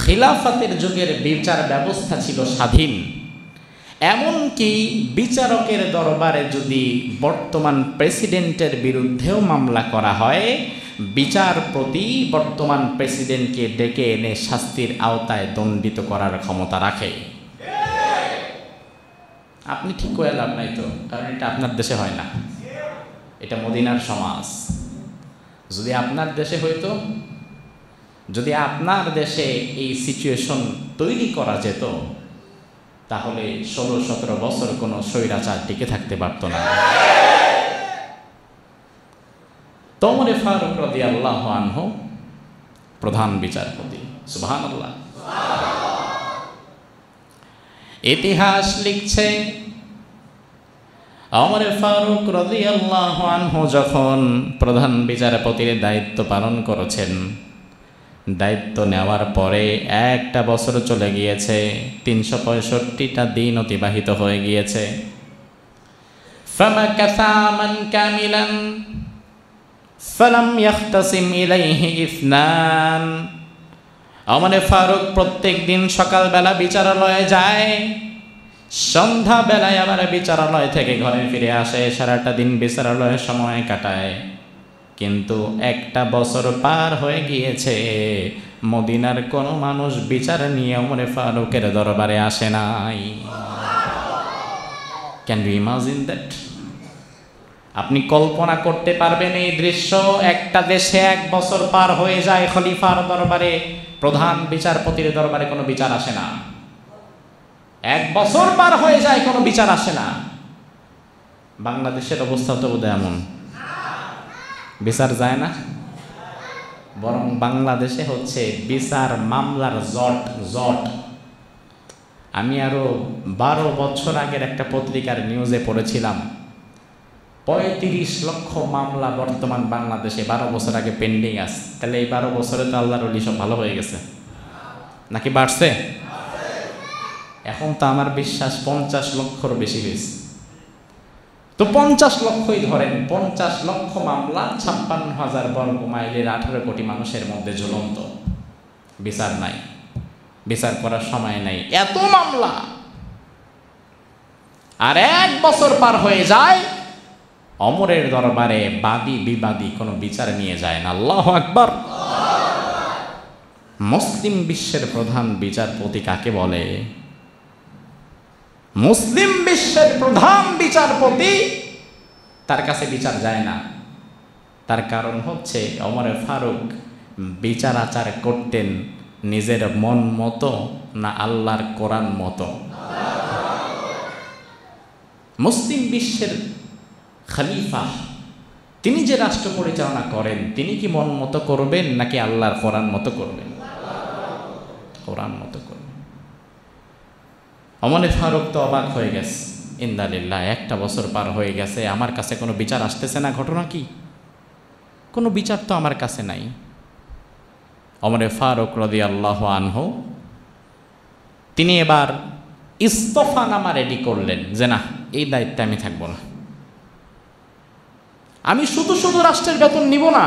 খিলাফতের যুগের বিচার ব্যবস্থা ছিল স্বাধীন। এমনকি বিচারকের দরবারে যদি বর্তমান প্রেসিডেন্টের বিরুদ্ধেও মামলা করা হয়, বিচারপতি বর্তমান প্রেসিডেন্টকে ডেকে এনে শাস্তির আওতায় দণ্ডিত করার ক্ষমতা রাখে। আপনি ঠিক করে লাভ নাই তো, কারণ এটা আপনার দেশে হয় না, এটা মদিনার সমাজ। যদি আপনার দেশে হইতো, যদি আপনার দেশে এই সিচুয়েশন তৈরি করা যেত, তাহলে 16-17 বছর কোনো স্বৈরাচার টিকে থাকতে পারত না। ওমর ফারুক রাদিয়াল্লাহু আনহু প্রধান বিচারপতি। সুবহানাল্লাহ। ইতিহাস লিখছে ওমর ফারুক রাদিয়াল্লাহু আনহু যখন প্রধান বিচারপতির দায়িত্ব পালন করেছেন, দায়িত্ব নেওয়ার পরে একটা বছর চলে গিয়েছে, 365টা দিন অতিবাহিত হয়ে গিয়েছে। ফামাকাসা মান কামিলান ফালাম ইয়াখতাসিম ইলাইহি ইসনান। ওমর ফারুক প্রত্যেক দিন সকালবেলা বিচারালয়ে যায়, সন্ধ্যাবেলায় আবার বিচারালয় থেকে ঘরে ফিরে আসে, সারাটা দিন বিচারালয়ে সময় কাটায়। কিন্তু একটা বছর পার হয়ে গিয়েছে, মদিনার কোনো মানুষ বিচার নিয়ে ওমর ফারুকের দরবারে আসে নাই। Can you imagine that? আপনি কল্পনা করতে পারবেন এই দৃশ্য? একটা দেশে 1 বছর পার হয়ে যায়, খলিফার দরবারে, প্রধান বিচারপতির দরবারে কোনো বিচার আসে না। 1 বছর পার হয়ে যায়, কোনো বিচার আসে না। বাংলাদেশের অবস্থা তো বোধহয় এমন, বিচার যায় না, বরং বাংলাদেশে হচ্ছে বিচার মামলার জট। আমি আরো 12 বছর আগের একটা পত্রিকার নিউজে পড়েছিলাম, 35 লক্ষ মামলা বর্তমান বাংলাদেশে 12 বছর আগে পেন্ডিং আছে। তাহলে এই 12 বছরে তো আল্লাহর ওলি সব ভালো হয়ে গেছে নাকি বাড়ছে? এখন তো আমার বিশ্বাস 50 লক্ষর বেশি হয়েছে। তো 50 লক্ষই ধরেন, 50 লক্ষ মামলা, 56,000 বর্গ মাইলের 18 কোটি মানুষের মধ্যে ঝুলন্ত, বিচার নাই, বিচার করার সময় নাই, এত মামলা। আর 1 বছর পার হয়ে যায়, ওমরের দরবারে বাদী বিবাদী কোনো বিচার নিয়ে যায় না। আল্লাহু আকবার। মুসলিম বিশ্বের প্রধান বিচারপতি কাকে বলে? মুসলিম বিশ্বের প্রধান বিচারপতি, তার কাছে বিচার যায় না। তার কারণ হচ্ছে ওমর ফারুক বিচার আচার করতেন নিজের মন মতো না আল্লাহর কোরআন মতো? মুসলিম বিশ্বের খলিফা, তিনি যে রাষ্ট্র পরিচালনা করেন, তিনি কি মন মতো করবেন নাকি আল্লাহর কোরআন মতো করবেন? কোরআন মতো করবেন। ওমর ফারুক তো অবাক হয়ে গেছে, ইন্নালিল্লাহ, 1টা বছর পার হয়ে গেছে, আমার কাছে কোনো বিচার আসতেছে না, ঘটনা কি? কোনো বিচার তো আমার কাছে নাই। ওমর ফারুক রাদিয়াল্লাহু আনহু তিনি এবার ইস্তফানামা রেডি করলেন যে না, এই দায়িত্বে আমি থাকবো না, আমি শুধু শুধু রাষ্ট্রের বেতন নিব না।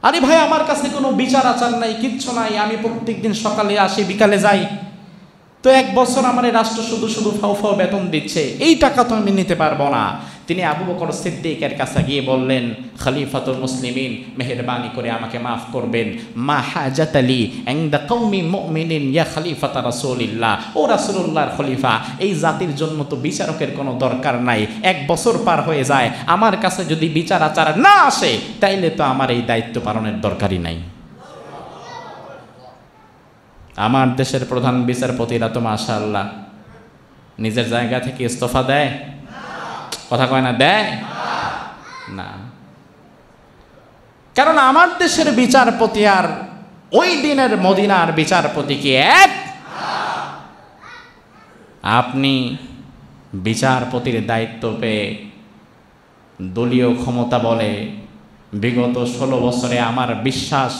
আরে ভাই, আমার কাছে কোনো বিচার আচার নাই, কিচ্ছু নাই, আমি প্রত্যেক দিন সকালে আসি বিকালে যাই, তো 1 বছর আমার রাষ্ট্র শুধু শুধু ফাও ফাও বেতন দিচ্ছে, এই টাকা তো আমি নিতে পারবো না। তিনি আবু বকর সিদ্দিকের কাছে গিয়ে বললেন, খলিফাতুল মুসলিমিন, মেহেরবানি করে আমাকে মাফ করবেন, মা হাজাতালি ইনদা কওমি মুমিনিন ইয়া খলিফাতা রাসূলিল্লাহ। ও রাসূলুল্লাহর খলিফা, এই জাতির জন্য তো বিচারকের কোনো দরকার নাই, 1 বছর পার হয়ে যায়, আমার কাছে যদি বিচার আচার না আসে, তাইলে তো আমার এই দায়িত্ব পালনের দরকারই নাই। আমার দেশের প্রধান বিচারপতিরা তো মাশাআল্লাহ নিজের জায়গা থেকে ইস্তফা দেয়, কথা কয় না, দেয় না। কারণ আমার দেশের বিচারপতি আর ওই দিনের মদিনার বিচারপতি কি এক? আপনি বিচারপতির দায়িত্ব পেয়ে দলীয় ক্ষমতা বলে বিগত 16 বছরে আমার বিশ্বাস,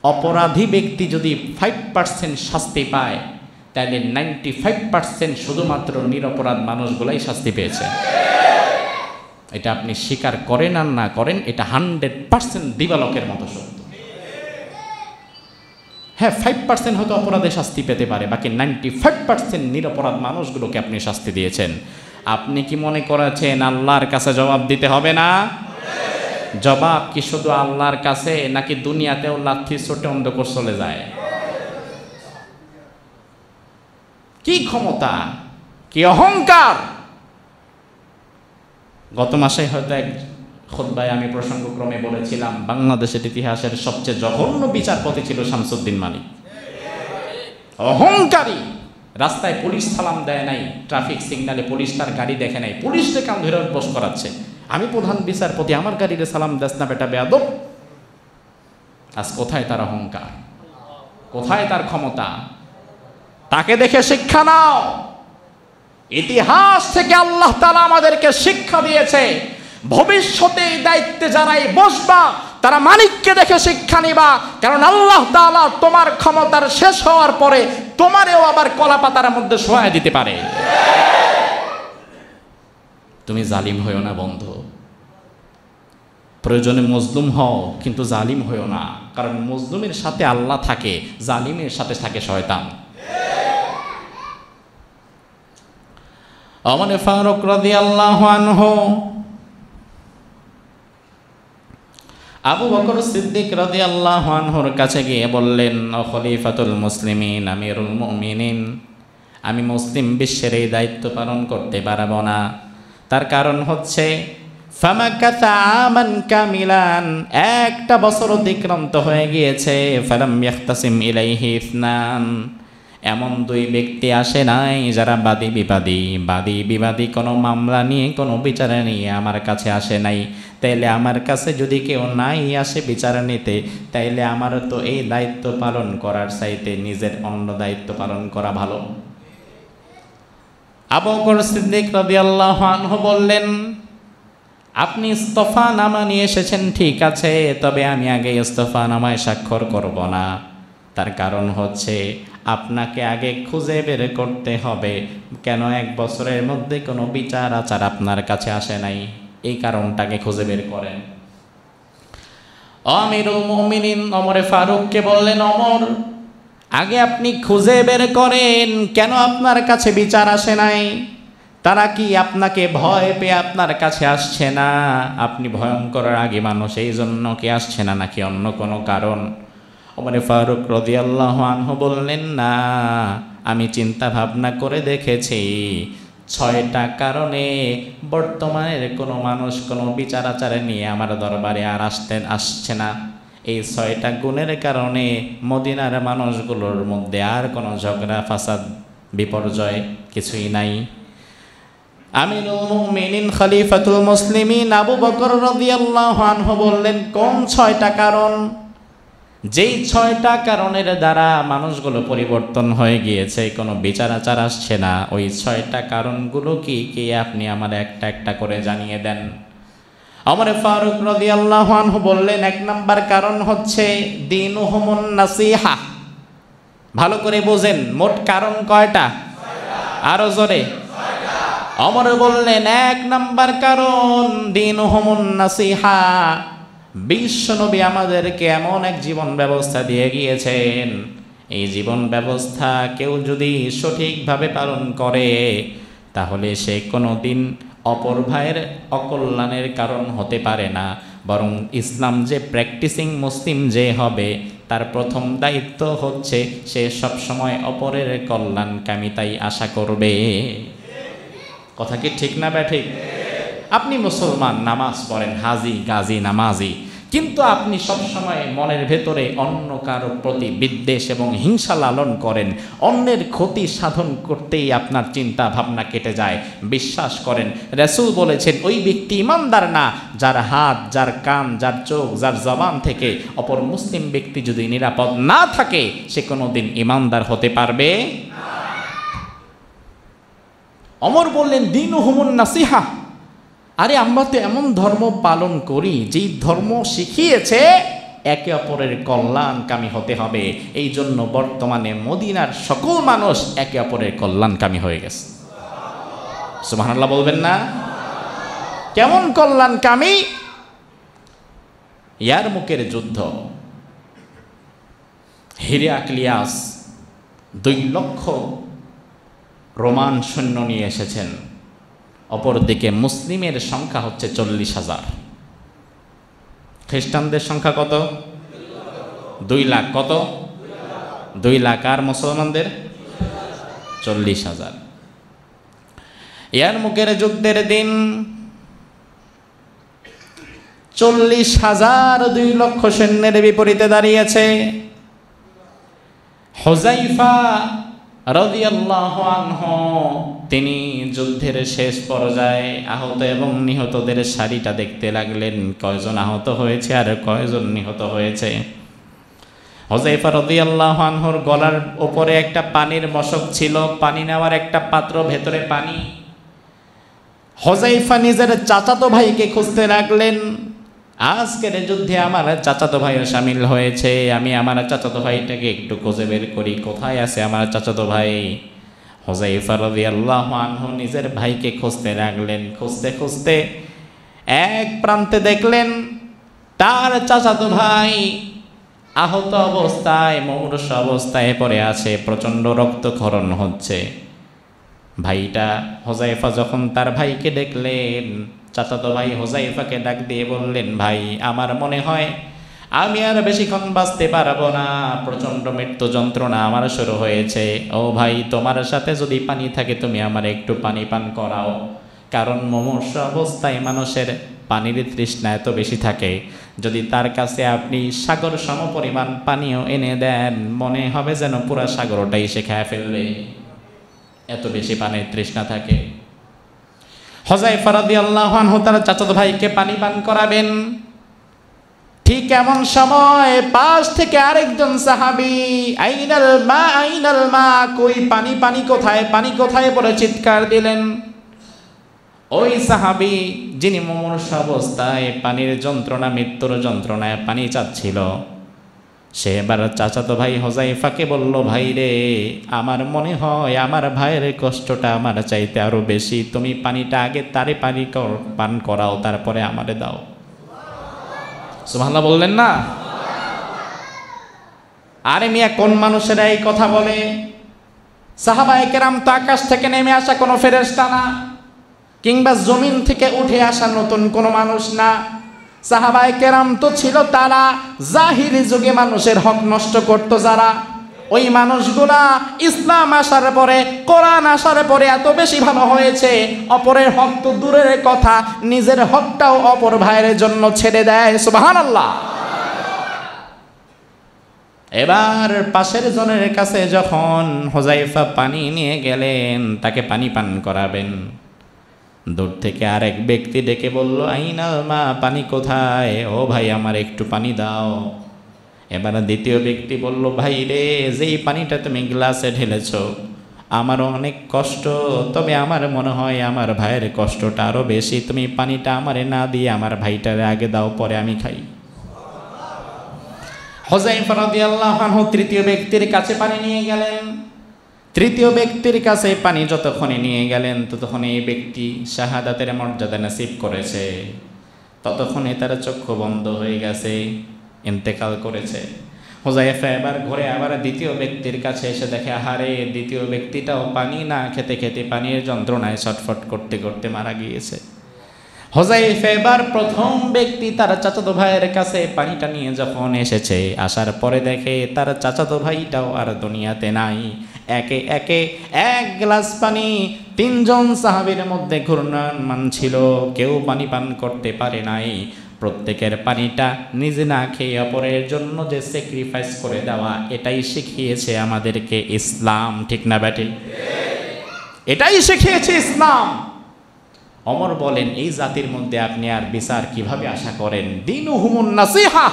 অপরাধী ব্যক্তি যদি 5% শাস্তি পায়, তাহলে 95% শুধুমাত্র নিরপরাধ মানুষগুলাই শাস্তি পেয়েছে। এটা আপনি স্বীকার করেন আর না করেন, এটা 100% দিবালকের মতো সত্য। হ্যাঁ 5% হয়তো অপরাধে শাস্তি পেতে পারে, বাকি 95% নিরপরাধ মানুষগুলোকে আপনি শাস্তি দিয়েছেন। আপনি কি মনে করেছেন আল্লাহর কাছে জবাব দিতে হবে না? জবাব কি শুধু আল্লাহর কাছে, নাকি দুনিয়াতেও লাথি ছোটে অন্ধকার চলে যায়? কি ক্ষমতা, কি অহংকার! গত মাসে হয়তো এক খুতবায় আমি প্রসঙ্গক্রমে বলেছিলাম, বাংলাদেশের ইতিহাসের সবচেয়ে জঘন্য বিচারপতি ছিল শামসুদ্দিন মালিক। অহংকারী, রাস্তায় পুলিশ সালাম দেয় নাই, ট্রাফিক সিগন্যালে পুলিশ তার গাড়ি দেখে নাই, পুলিশকে কান ধরে বস করাচ্ছে, আমি প্রধান বিচারপতি, আমার গাড়িতে সালাম দাস না বেটা বেয়াদব। আজ কোথায় তার অহংকার, কোথায় তার ক্ষমতা? তাকে দেখে শিক্ষা নাও। ইতিহাস থেকে আল্লাহ তাআলা আমাদেরকে শিক্ষা দিয়েছে, ভবিষ্যতে এই দায়িত্বে যারাই বসবা তারা মালিককে দেখে শিক্ষা নিবা, কারণ আল্লাহ তাআলা তোমার ক্ষমতার শেষ হওয়ার পরে তোমারেও আবার কলা পাতার মধ্যে শোয়া দিতে পারে। তুমি জালিম হইও না বন্ধু, প্রয়োজনে মজলুম হও, কিন্তু জালিম হইও না, কারণ মজলুমের সাথে আল্লাহ থাকে, জালিমের সাথে থাকে শয়তান। ওমর ফারুক রাদিয়াল্লাহু আনহু আবু বকর সিদ্দিক রাদিয়াল্লাহু আনহুর কাছে গিয়ে বললেন, ও খলিফাতুল মুসলিমিন, আমিরুল মুমিনিন, আমি মুসলিম বিশ্বের এই দায়িত্ব পালন করতে পারবো না। তার কারণ হচ্ছে ফামাকাতা আমান কামিলান, একটা বছর অতিক্রান্ত হয়ে গিয়েছে, ফালাম ইয়াখতাসিম ইলাইহি ইসনান, এমন দুই ব্যক্তি আসে নাই যারা বাদী বিবাদী কোনো মামলা নিয়ে, কোনো বিচারে নিয়ে আমার কাছে আসে নাই। তাইলে আমার কাছে যদি কেউ নাই আসে বিচার নিতে, তাইলে আমার তো এই দায়িত্ব পালন করার চাইতে নিজের অন্য দায়িত্ব পালন করা ভালো। আবু বকর সিদ্দিক রাদিয়াল্লাহু আনহু বললেন, আপনি ইস্তফানামা নিয়ে এসেছেন ঠিক আছে, তবে আমি আগে ইস্তফানামায় স্বাক্ষর করব না। তার কারণ হচ্ছে আপনাকে আগে খুঁজে বের করতে হবে কেন এক বছরের মধ্যে কোনো বিচার আচার আপনার কাছে আসে নাই, এই কারণটাকে খুঁজে বের করেন। আমিরুল মুমিনিন ওমর ফারুককে বললেন, ওমর, আগে আপনি খুঁজে বের করেন কেন আপনার কাছে বিচার আসে নাই। তারা কি আপনাকে ভয় পেয়ে আপনার কাছে আসছে না? আপনি ভয়ঙ্কর আগে মানুষ, এই জন্য কি আসছে না, নাকি অন্য কোনো কারণ? ওমর ফারুক রাদিয়াল্লাহু আনহু বললেন, না, আমি চিন্তা ভাবনা করে দেখেছি, 6টা কারণে বর্তমানের কোনো মানুষ কোনো বিচার আচারে নিয়ে আমার দরবারে আর আসছে না। এই 6টা গুণের কারণে মদিনার মানুষগুলোর মধ্যে আর কোনো ঝগড়া ফাসাদ বিপর্যয় কিছুই নাই। আমিরুল মুমিনিন খলিফাতুল মুসলিমিন আবু বকর রাদিয়াল্লাহু আনহু বললেন, কোন 6টা কারণ? যেই 6টা কারণের দ্বারা মানুষগুলো পরিবর্তন হয়ে গিয়েছে, কোনো বিচার আচার আসছে না, ওই 6টা কারণগুলো কি কি আপনি আমার একটা একটা করে জানিয়ে দেন। ওমর ফারুক রাদিয়াল্লাহু আনহু বললেন, 1 নাম্বার কারণ হচ্ছে দীনুহুমুন নাসিহা। ভালো করে বোঝেন, মোট কারণ কয়টা? আরো জোরে। ওমর বললেন, 1 নাম্বার কারণ দীনুহুমুন নাসিহা। বিশ্বনবী আমাদেরকে এমন এক জীবন ব্যবস্থা দিয়ে গিয়েছেন, এই জীবন ব্যবস্থা কেউ যদি সঠিকভাবে পালন করে তাহলে সে কোনো দিন অপর ভাইয়ের অকল্যাণের কারণ হতে পারে না, বরং ইসলাম যে প্র্যাকটিসিং মুসলিম যে হবে তার প্রথম দায়িত্ব হচ্ছে সে সবসময় অপরের কল্যাণকামিতাই আশা করবে। কথা কি ঠিক না ব্যাঠিক? আপনি মুসলমান, নামাজ পড়েন, হাজি গাজী নামাজি, কিন্তু আপনি সবসময় মনের ভেতরে অন্য কারো প্রতি বিদ্বেষ এবং হিংসা লালন করেন, অন্যের ক্ষতি সাধন করতেই আপনার চিন্তা ভাবনা কেটে যায়। বিশ্বাস করেন, রাসূল বলেছেন, ওই ব্যক্তি ইমানদার না যার হাত, যার কান, যার চোখ, যার জবান থেকে অপর মুসলিম ব্যক্তি যদি নিরাপদ না থাকে সে কোনোদিন ইমানদার হতে পারবে না। ওমর বললেন, দীনুহুমুন নাসিহা। আরে আমরা তো এমন ধর্ম পালন করি যেই ধর্ম শিখিয়েছে একে অপরের কল্যাণকামী হতে হবে, এই জন্য বর্তমানে মদিনার সকল মানুষ একে অপরের কল্যাণকামী হয়ে গেছে। সুবহানাল্লাহ বলবেন না? কেমন কল্যাণকামী? ইয়ারমুকের যুদ্ধ, হিরাক্লিয়াস 2 লক্ষ রোমান সৈন্য নিয়ে এসেছেন, অপরদিকে মুসলিমের সংখ্যা হচ্ছে 40,000। খ্রিস্টানদের সংখ্যা কত? 2 লাখ। কত? 2 লাখ। আর মুসলমানদের 40,000। ইয়ারমুকের যুদ্ধের দিন 40,000 2 লক্ষ সৈন্যের বিপরীতে দাঁড়িয়েছে। হুযায়ফা রাদিয়াল্লাহু আনহু তিনি যুদ্ধের শেষ পর্যায়ে আহত এবং নিহতদের সারিটা দেখতে লাগলেন, কয়জন আহত হয়েছে আর কয়জন নিহত হয়েছে। হুযায়ফা রাদিয়াল্লাহু আনহুর গলার উপরে একটা পানির মশক ছিল, পানি নেওয়ার একটা পাত্র, ভেতরে পানি। হুযায়ফা নিজের চাচাতো ভাইকে খুঁজতে লাগলেন। আজকের যুদ্ধে আমার চাচাতো ভাইও শামিল হয়েছে, আমি আমার চাচাতো ভাইটাকে একটু খুঁজে বের করি, কোথায় আছে আমার চাচাতো ভাই। হুযায়ফা রাদিয়াল্লাহু আনহু নিজের ভাইকে খুঁজতে লাগলেন। খুঁজতে খুঁজতে এক প্রান্তে দেখলেন তার চাচাতো ভাই আহত অবস্থায়, মুমূর্ষ অবস্থায় পড়ে আছে, প্রচণ্ড রক্তক্ষরণ হচ্ছে। ভাইটা হুযায়ফা যখন তার ভাইকে দেখলেন, চাচাতো ভাই হুযায়ফাকে ডাক দিয়ে বললেন, ভাই আমার মনে হয় আমি আর বেশিক্ষণ বাঁচতে পারবো না, প্রচণ্ড মৃত্যু যন্ত্রণা আমার শুরু হয়েছে। ও ভাই, তোমার সাথে যদি পানি থাকে তুমি আমার একটু পানি পান করাও, কারণ মুমূর্ষ অবস্থায় মানুষের পানির তৃষ্ণা এত বেশি থাকে, যদি তার কাছে আপনি সাগর সমপরিমাণ পানিও এনে দেন মনে হবে যেন পুরা সাগরটাই সে খেয়ে ফেলবে, এত বেশি পানির তৃষ্ণা থাকে। হুযায়ফা রাদিয়াল্লাহু আনহু তার চাচাতো ভাইকে পানি পান করাবেন, ঠিক এমন সময় পাশ থেকে আরেকজন সাহাবী আইনাল মা আইনাল মা, কই পানি, পানি কোথায়, পানি কোথায় বলে চিৎকার দিলেন। ওই সাহাবী যিনি মুমূর্ষ অবস্থায় পানির যন্ত্রণা, মৃত্যুর যন্ত্রণায় পানি চাচ্ছিল, সে এবার চাচাতো ভাই হুযায়ফাকে বলল, ভাই রে, আমার মনে হয় আমার ভাইয়ের কষ্টটা আমার চাইতে আরো বেশি, তুমি পানিটা আগে তারে পানি পান করাও, তারপরে আমারে দাও। সুবহানাল্লাহ বললেন না? আরে মিয়া, কোন মানুষেরা এই কথা বলে? সাহাবায়ে কেরাম তো আকাশ থেকে নেমে আসা কোনো ফেরেশতা না, কিংবা জমিন থেকে উঠে আসা নতুন কোনো মানুষ না। সাহাবায়ে কেরাম তো ছিল তারা জাহিলি যুগে মানুষের হক নষ্ট করত যারা, ওই মানুষগুলা ইসলাম আসার পরে, কোরআন আসার পরে এত বেশি ভালো হয়েছে, অপরের হক তো দূরের কথা, নিজের হকটাও অপর ভাইয়ের জন্য ছেড়ে দেয়। সুবহানাল্লাহ। এবার পাশের জনের কাছে যখন হুযায়ফা পানি নিয়ে গেলেন, তাকে পানি পান করাবেন, দূর থেকে আরেক ব্যক্তি ডেকে বলল, আইনাল মা, পানি কোথায়? ও ভাই আমার একটু পানি দাও। এবার দ্বিতীয় ব্যক্তি বলল, ভাই রে, যেই পানিটা তুমি গ্লাসে ঢেলেছ আমারও অনেক কষ্ট, তবে আমার মনে হয় আমার ভাইয়ের কষ্টটা আরো বেশি, তুমি পানিটা আমারে না দিয়ে আমার ভাইটারে আগে দাও, পরে আমি খাই। হুযায়ফা রাদিয়াল্লাহু আনহু তৃতীয় ব্যক্তির কাছে পানি নিয়ে গেলেন। তৃতীয় ব্যক্তির কাছে পানি যতক্ষণে নিয়ে গেলেন ততক্ষণে এই ব্যক্তি শাহাদাতের মর্যাদা নসিব করেছে, ততক্ষণে তার চক্ষু বন্ধ হয়ে গেছে, ইন্তেকাল করেছে। হুযায়ফা এবার ঘুরে আবার দ্বিতীয় ব্যক্তির কাছে এসে দেখে, আহারে, দ্বিতীয় ব্যক্তিটাও পানি না খেতে খেতে পানির যন্ত্রণায় ছটফট করতে করতে মারা গিয়েছে। হুযায়ফা এবার প্রথম ব্যক্তি তার চাচাতো ভাইয়ের কাছে পানিটা নিয়ে যখন এসেছে, আসার পরে দেখে তার চাচাতো ভাইটাও আর দুনিয়াতে নাই। একে একে এক গ্লাস পানি 3 জন সাহাবীর মধ্যে ঘূর্ণায়মান ছিল, কেউ পানি পান করতে পারে নাই। প্রত্যেকের পানিটা নিজে না খেয়ে অপরের জন্য যে স্যাক্রিফাইস করে দেওয়া, এটাই শিখিয়েছে আমাদেরকে ইসলাম। ঠিক না ব্যাটি? এটাই শিখিয়েছে ইসলাম। ওমর বলেন, এই জাতির মধ্যে আপনি আর বিচার কিভাবে আশা করেন? দীনুহুমুন নাসিহা,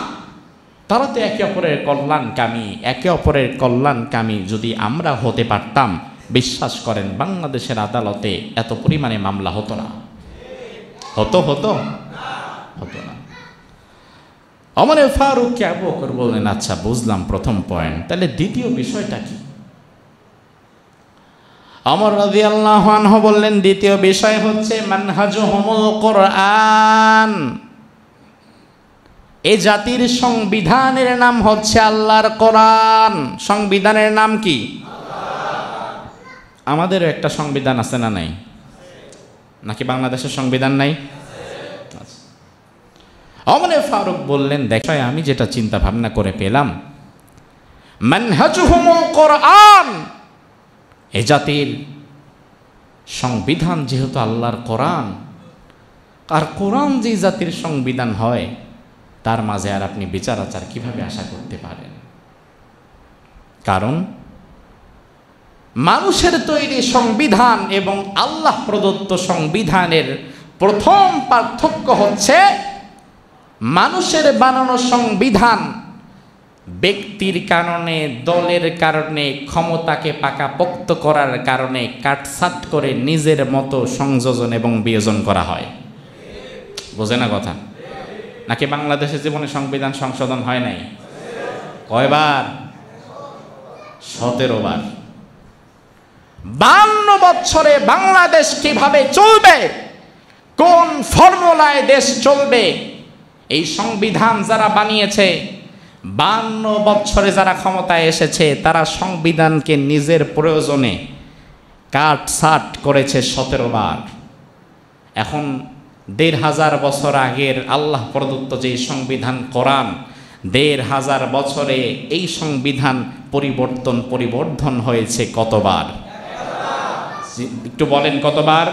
তারা তো একে অপরের কল্যাণকামী, একে অপরের কল্যাণকামী যদি আমরা হতে পারতাম, বিশ্বাস করেন বাংলাদেশের আদালতে এত পরিমাণে মামলা হতো না। হতো না। ওমর ফারুককে আবু বকর বললেন, আচ্ছা বুঝলাম প্রথম পয়েন্ট, তাহলে দ্বিতীয় বিষয়টা কি? ওমর রাদিয়াল্লাহু আনহু বললেন, দ্বিতীয় বিষয় হচ্ছে মানহাজুহুমুল কোরআন। এ জাতির সংবিধানের নাম হচ্ছে আল্লাহর কোরআন। সংবিধানের নাম কি? আমাদেরও একটা সংবিধান আছে না নাই? নাকি বাংলাদেশের সংবিধান নাই? ওমর ফারুক বললেন, দেখো আমি যেটা চিন্তা ভাবনা করে পেলাম, মানহাজুহুমুল কোরআন, এ জাতির সংবিধান যেহেতু আল্লাহর কোরআন, আর কোরআন যে জাতির সংবিধান হয় তার মাঝে আর আপনি বিচার আচার কিভাবে আশা করতে পারেন? কারণ মানুষের তৈরি সংবিধান এবং আল্লাহ প্রদত্ত সংবিধানের প্রথম পার্থক্য হচ্ছে, মানুষের বানানো সংবিধান ব্যক্তির কারণে, দলের কারণে, ক্ষমতাকে পাকাপোক্ত করার কারণে কাটছাট করে নিজের মতো সংযোজন এবং বিয়োজন করা হয়। বোঝে না কথা? নাকি বাংলাদেশের জীবনে সংবিধান সংশোধন হয় নাই? কয়বার? 17 বার। 52 বছরে বাংলাদেশ কিভাবে চলবে, কোন ফর্মুলায় দেশ চলবে, এই সংবিধান যারা বানিয়েছে, 52 বছরে যারা ক্ষমতায় এসেছে, তারা সংবিধানকে নিজের প্রয়োজনে কাটছাট করেছে 17 বার। এখন 1500 বছর আগের আল্লাহ প্রদত্ত যে সংবিধান কোরআন, 1500 বছরে এই সংবিধান পরিবর্ধন হয়েছে কতবার? একটু বলেন কতবার?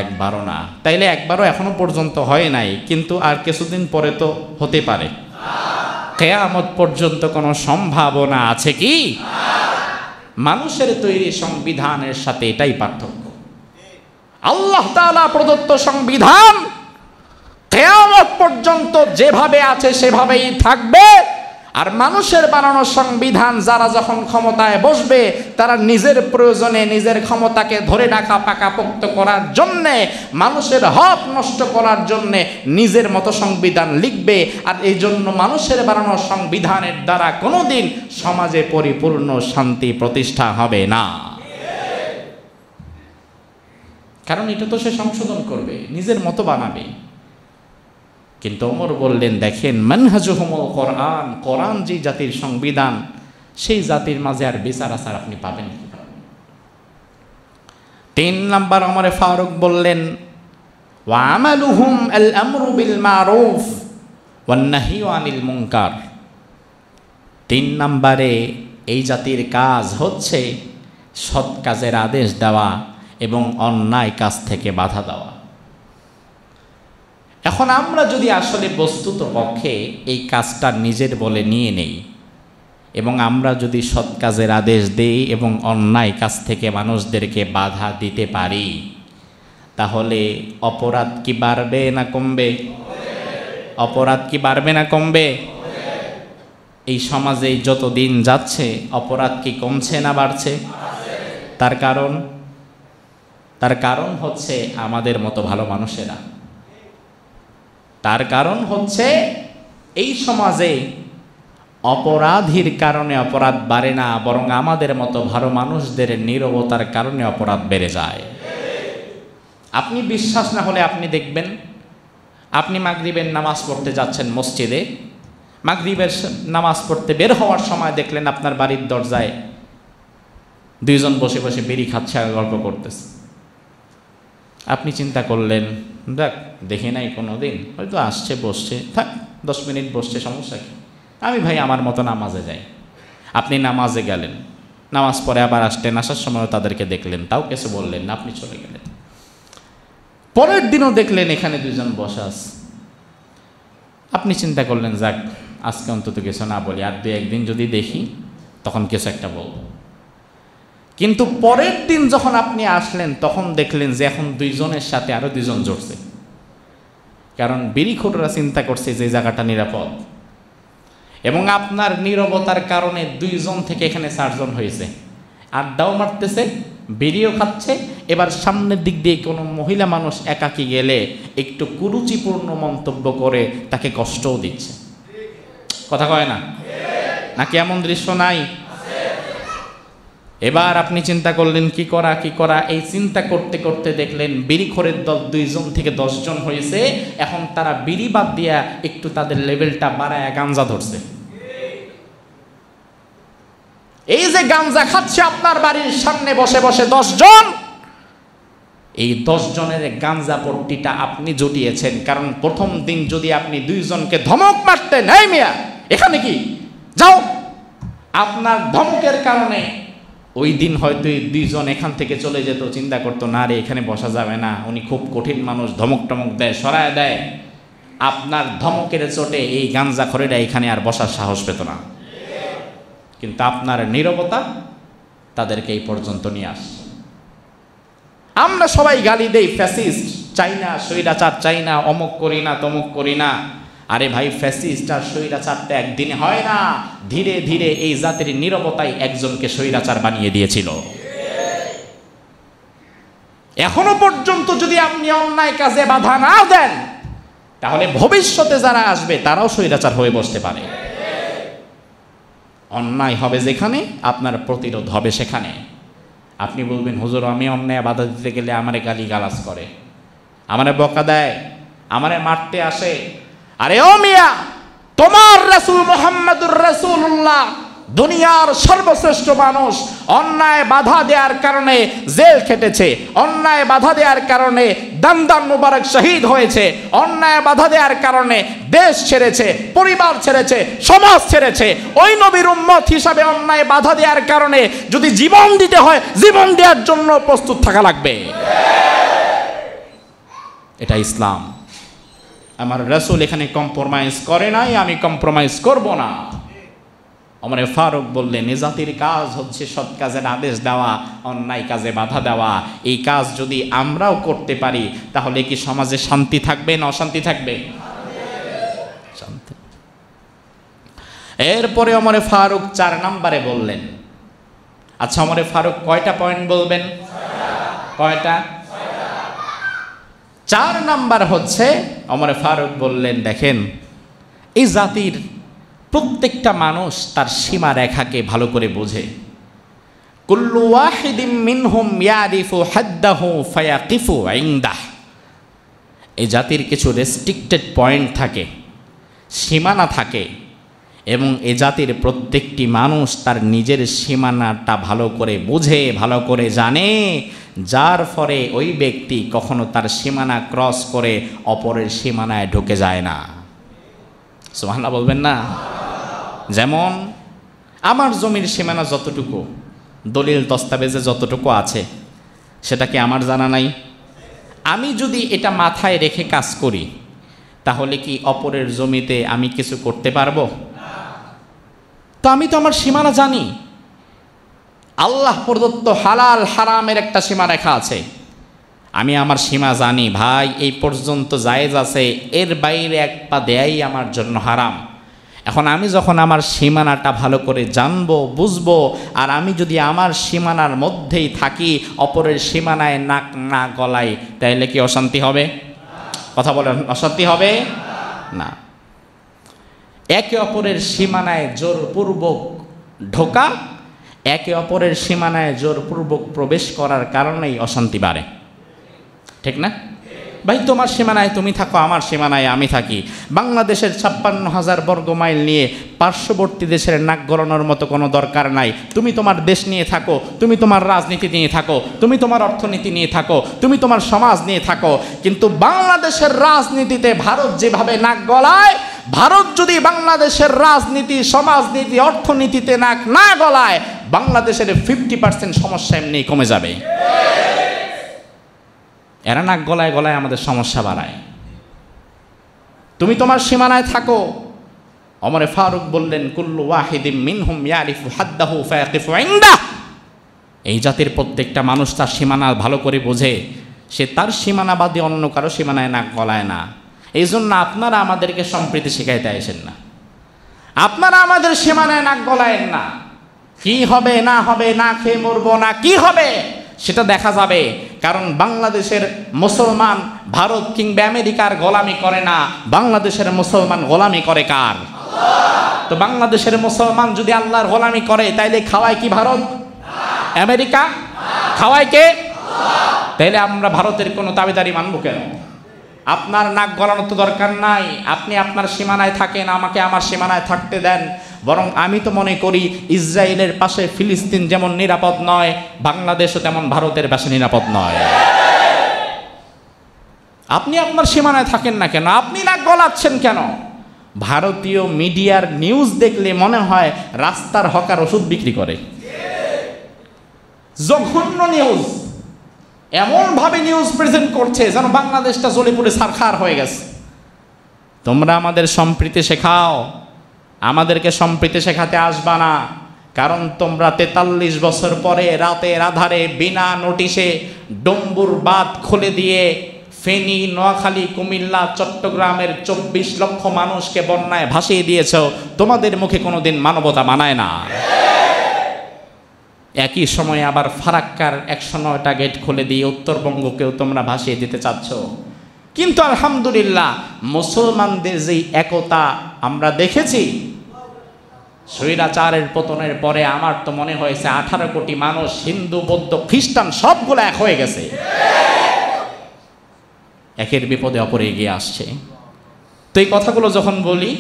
একবারও না। তাইলে একবারও এখনো পর্যন্ত হয় নাই, কিন্তু আর কিছুদিন পরে তো হতে পারে। কিয়ামত পর্যন্ত কোনো সম্ভাবনা আছে কি? মানুষের তৈরি সংবিধানের সাথে এটাই পার্থক্য। আল্লাহ তাআলা প্রদত্ত সংবিধান কিয়ামত পর্যন্ত যেভাবে আছে সেভাবেই থাকবে। আর মানুষের বানানো সংবিধান যারা যখন ক্ষমতায় বসবে, তারা নিজের প্রয়োজনে নিজের ক্ষমতাকে ধরে রাখা, পাকাপোক্ত করার জন্যে, মানুষের হক নষ্ট করার জন্যে নিজের মতো সংবিধান লিখবে। আর এই জন্য মানুষের বানানো সংবিধানের দ্বারা কোনোদিন সমাজে পরিপূর্ণ শান্তি প্রতিষ্ঠা হবে না। কারণ এটা তো সে সংশোধন করবে, নিজের মতো বানাবে। কিন্তু ওমর বললেন, দেখেন, মানহাজুহুমুল কোরআন, কোরআন যে জাতির সংবিধান, সেই জাতির মাঝে আর বিচার আচার আপনি পাবেন কি? 3 নাম্বার ওমর ফারুক বললেন, ওয়া আমালুহুম আল আমরু বিল মারুফ ওয়ান নাহয়ু আনিল মুনকার। 3 নম্বরে এই জাতির কাজ হচ্ছে সৎ কাজের আদেশ দেওয়া এবং অন্যায় কাজ থেকে বাধা দেওয়া। এখন আমরা যদি আসলে বস্তুত পক্ষে এই কাজটা নিজের বলে নিয়ে নেই এবং আমরা যদি সৎ কাজের আদেশ দেই এবং অন্যায় কাজ থেকে মানুষদেরকে বাধা দিতে পারি, তাহলে অপরাধ কি বাড়বে না কমবে? অপরাধ কি বাড়বে না কমবে? এই সমাজে যত দিন যাচ্ছে অপরাধ কি কমছে না বাড়ছে? তার কারণ হচ্ছে আমাদের মতো ভালো মানুষেরা। তার কারণ হচ্ছে এই সমাজে অপরাধীর কারণে অপরাধ বাড়ে না, বরং আমাদের মতো ভালো মানুষদের নীরবতার কারণে অপরাধ বেড়ে যায়। আপনি বিশ্বাস না হলে আপনি দেখবেন, আপনি মাগরিবের নামাজ পড়তে যাচ্ছেন মসজিদে, মাগরিবের নামাজ পড়তে বের হওয়ার সময় দেখলেন আপনার বাড়ির দরজায় 2 জন বসে বসে বিড়ি খাচ্ছে আর গল্প করতেছে। আপনি চিন্তা করলেন, দেখ দেখি নাই কোনো দিন, হয়তো আসছে বসছে, থাক 10 মিনিট বসছে, সমস্যা কি, আমি ভাই আমার মতো নামাজে যাই। আপনি নামাজে গেলেন, নামাজ পড়ে আবার আসতেন, আসার সময়ও তাদেরকে দেখলেন, তাও কিছু বললেন না, আপনি চলে গেলেন। পরের দিনও দেখলেন এখানে 2 জন বসে আছে। আপনি চিন্তা করলেন, যাক আজকে অন্তত কিছু না বলি, আর 2-1 দিন যদি দেখি তখন কিছু একটা বলবো। কিন্তু পরের দিন যখন আপনি আসলেন তখন দেখলেন যে এখন 2 জনের সাথে আরো 2 জন জড়ছে। কারণ বিড়িখোররা চিন্তা করছে যে জায়গাটা নিরাপদ, এবং আপনার নীরবতার কারণে 2 জন থেকে এখানে 4 জন হয়েছে, আড্ডাও মারতেছে, বিড়িও খাচ্ছে। এবার সামনের দিক দিয়ে কোনো মহিলা মানুষ একাকী গেলে একটু কুরুচিপূর্ণ মন্তব্য করে তাকে কষ্টও দিচ্ছে। কথা কয় না? নাকি এমন দৃশ্য নাই? এবার আপনি চিন্তা করলেন কি করা। এই চিন্তা করতে করতে দেখলেন বিড়িখোরের দল 2 জন থেকে 10 জন হয়েছে। এখন তারা বিড়ি বাদ দিয়া একটু তাদের লেভেলটা বাড়ায় গাঞ্জা ধরছে। এই যে গাঞ্জা খাচ্ছে আপনার বাড়ির সামনে বসে বসে 10 জন, এই 10 জনের গাঞ্জা পট্টিটা আপনি জুটিয়েছেন। কারণ প্রথম দিন যদি আপনি 2 জনকে ধমক মারতেন, এই মিয়া এখানে কি যাও, আপনার ধমকের কারণে ওই দিন হয়তো এই 2 জন এখান থেকে চলে যেত, চিন্তা করতো না রে এখানে বসা যাবে না, উনি খুব কঠিন মানুষ, ধমক টমক দেয়, সরায় দেয়। আপনার ধমকের চোটে এই গাঞ্জাখোরেরা এখানে আর বসার সাহস পেত না। কিন্তু আপনার নীরবতা তাদেরকে এই পর্যন্ত নিয়ে আসছে। আমরা সবাই গালি দেই, ফ্যাসিস্ট চাই না, স্বৈরাচার চাই না, অমুক করি না, তমুক করি না। আরে ভাই, ফ্যাসিস্ট আর স্বৈরাচারটা একদিনে হয় না, ধীরে ধীরে এই জাতির নীরবতাই একজনকে স্বৈরাচার বানিয়ে দিয়েছিল। এখনো পর্যন্ত যদি আপনি অন্যায় কাজে বাধা না দেন, তাহলে ভবিষ্যতে যারা আসবে তারাও স্বৈরাচার হয়ে বসতে পারে। অন্যায় হবে যেখানে, আপনার প্রতিরোধ হবে সেখানে। আপনি বলবেন হুজুর আমি অন্যায় বাধা দিতে গেলে আমারে গালি গালাজ করে, আমারে বকা দেয়, আমারে মারতে আসে। আরে ও মিয়া, তোমার রাসূল মুহাম্মদুর রাসূলুল্লাহ দুনিয়ার সর্বশ্রেষ্ঠ মানুষ, অন্যায় বাধা দেওয়ার কারণে জেল খেটেছে, অন্যায় বাধা দেওয়ার কারণে দামদাম মুবারক শহীদ হয়েছে, অন্যায় বাধা দেওয়ার কারণে দেশ ছেড়েছে, পরিবার ছেড়েছে, সমাজ ছেড়েছে। ওই নবীর উম্মত হিসাবে অন্যায় বাধা দেওয়ার কারণে যদি জীবন দিতে হয়, জীবন দেওয়ার জন্য প্রস্তুত থাকা লাগবে। এটা ইসলাম। আমার রাসূল এখানে কম্প্রোমাইজ করে নাই, আমি কম্প্রোমাইজ করব না। ওমর ফারুক বললেন এ জাতির কাজ হচ্ছে সৎ কাজের আদেশ দেওয়া, অন্যায় কাজে বাধা দেওয়া। এই কাজ যদি আমরাও করতে পারি তাহলে কি সমাজে শান্তি থাকবে না অশান্তি থাকবে? শান্তি। এরপরে ওমর ফারুক 4 নম্বরে বললেন, আচ্ছা ওমর ফারুক কয়টা পয়েন্ট বলবেন? কয়টা? 4 নাম্বার হচ্ছে ওমর ফারুক বললেন দেখেন, এই জাতির প্রত্যেকটা মানুষ তার সীমা রেখাকে ভালো করে বোঝে। কুল্লু ওয়াহিদিম মিনহুম ইয়ারিফু হাদ্দাহু ফায়াকিফু ইনদাহ। এই জাতির কিছু রেস্ট্রিক্টেড পয়েন্ট থাকে, সীমানা থাকে, এবং এ জাতির প্রত্যেকটি মানুষ তার নিজের সীমানাটা ভালো করে বুঝে, ভালো করে জানে, যার ফলে ওই ব্যক্তি কখনো তার সীমানা ক্রস করে অপরের সীমানায় ঢুকে যায় না। সুবহানাল্লাহ বলবেন না? যেমন আমার জমির সীমানা যতটুকু, দলিল দস্তাবেজে যতটুকু আছে, সেটা কি আমার জানা নাই? আমি যদি এটা মাথায় রেখে কাজ করি তাহলে কি অপরের জমিতে আমি কিছু করতে পারবো? তো আমি তো আমার সীমানা জানি। আল্লাহ প্রদত্ত হালাল হারামের একটা সীমা রেখা আছে, আমি আমার সীমা জানি। ভাই এই পর্যন্ত জায়েজ আছে, এর বাইরে এক পা দেয়াই আমার জন্য হারাম। এখন আমি যখন আমার সীমানাটা ভালো করে জানবো, বুঝবো, আর আমি যদি আমার সীমানার মধ্যেই থাকি, অপরের সীমানায় নাক না গলাই, তাইলে কি অশান্তি হবে? কথা বলেন, অশান্তি হবে না। একে অপরের সীমানায় জোরপূর্বক ঢোকা, একে অপরের সীমানায় জোরপূর্বক প্রবেশ করার কারণেই অশান্তি বাড়ে, ঠিক না? ভাই তোমার সীমানায় তুমি থাকো, আমার সীমানায় আমি থাকি। বাংলাদেশের 56,000 বর্গ মাইল নিয়ে পার্শ্ববর্তী দেশের নাক গলানোর মতো কোনো দরকার নাই। তুমি তোমার দেশ নিয়ে থাকো, তুমি তোমার রাজনীতি নিয়ে থাকো, তুমি তোমার অর্থনীতি নিয়ে থাকো, তুমি তোমার সমাজ নিয়ে থাকো, কিন্তু বাংলাদেশের রাজনীতিতে ভারত যেভাবে নাক গলায়, ভারত যদি বাংলাদেশের রাজনীতি, সমাজনীতি, অর্থনীতিতে নাক না গলায়, বাংলাদেশের 50% সমস্যা এমনি কমে যাবে। এরা নাক গলায় গলায় আমাদের সমস্যা বাড়ায়। তুমি তোমার সীমানায় থাকো। ওমর ফারুক বললেন কুল্লু ওয়াহিদিম মিনহুম ইয়ারিফু হাদ্দাহু ফায়াকিফু ইনদাহ। এই জাতির প্রত্যেকটা মানুষ তার সীমানা ভালো করে বোঝে, সে তার সীমানা বাদে অন্য কারো সীমানায় নাক গলায় না। এই জন্য আপনারা আমাদেরকে সম্প্রীতি শিখাইতে আসেন না, আপনারা আমাদের সীমানায় নাক গলায়েন না। কি হবে না হবে, না খেয়ে মরবো না কি হবে সেটা দেখা যাবে। কারণ বাংলাদেশের মুসলমান ভারত কিংবা আমেরিকার গোলামি করে না, বাংলাদেশের মুসলমান গোলামি করে কার? তো বাংলাদেশের মুসলমান যদি আল্লাহর গোলামি করে তাইলে খাওয়ায় কি ভারত? আমেরিকা? খাওয়ায় কে? তাইলে আমরা ভারতের কোনো দাবিদারি মানবো কেন? আপনার নাক গলানোর তো দরকার নাই, আপনি আপনার সীমানায় থাকেন, আমাকে আমার সীমানায় থাকতে দেন। বরং আমি তো মনে করি ইসরায়েলের পাশে ফিলিস্তিন যেমন নিরাপদ নয়, বাংলাদেশও তেমন ভারতের পাশে নিরাপদ নয়। আপনি আপনার সীমানায় থাকেন না কেন? আপনি নাক গলাচ্ছেন কেন? ভারতীয় মিডিয়ার নিউজ দেখলে মনে হয় রাস্তার হকার ওষুধ বিক্রি করে। জঘন্য নিউজ, এমনভাবে নিউজ প্রেজেন্ট করছে যেন বাংলাদেশটা জ্বলে পুড়ে ছারখার হয়ে গেছে। তোমরা আমাদের সম্প্রীতি শেখাও, আমাদেরকে সম্প্রীতি শেখাতে আসবা না। কারণ তোমরা 43 বছর পরে রাতের আধারে বিনা নোটিশে ডম্বুর বাঁধ খুলে দিয়ে ফেনী, নোয়াখালী, কুমিল্লা, চট্টগ্রামের 24 লক্ষ মানুষকে বন্যায় ভাসিয়ে দিয়েছ। তোমাদের মুখে কোনোদিন মানবতা মানায় না। একই সময়ে আবার ফারাক্কার 109টা গেট খুলে দিয়ে উত্তরবঙ্গকেও তোমরা ভাসিয়ে দিতে চাচ্ছ। কিন্তু আলহামদুলিল্লাহ মুসলমানদের যেই একতা আমরা দেখেছি, স্বৈরাচারের পতনের পরে আমার তো মনে হয়েছে 18 কোটি মানুষ, হিন্দু, বৌদ্ধ, খ্রিস্টান সবগুলো এক হয়ে গেছে। একের বিপদে অপরে এগিয়ে আসছে। তো এই কথাগুলো যখন বলি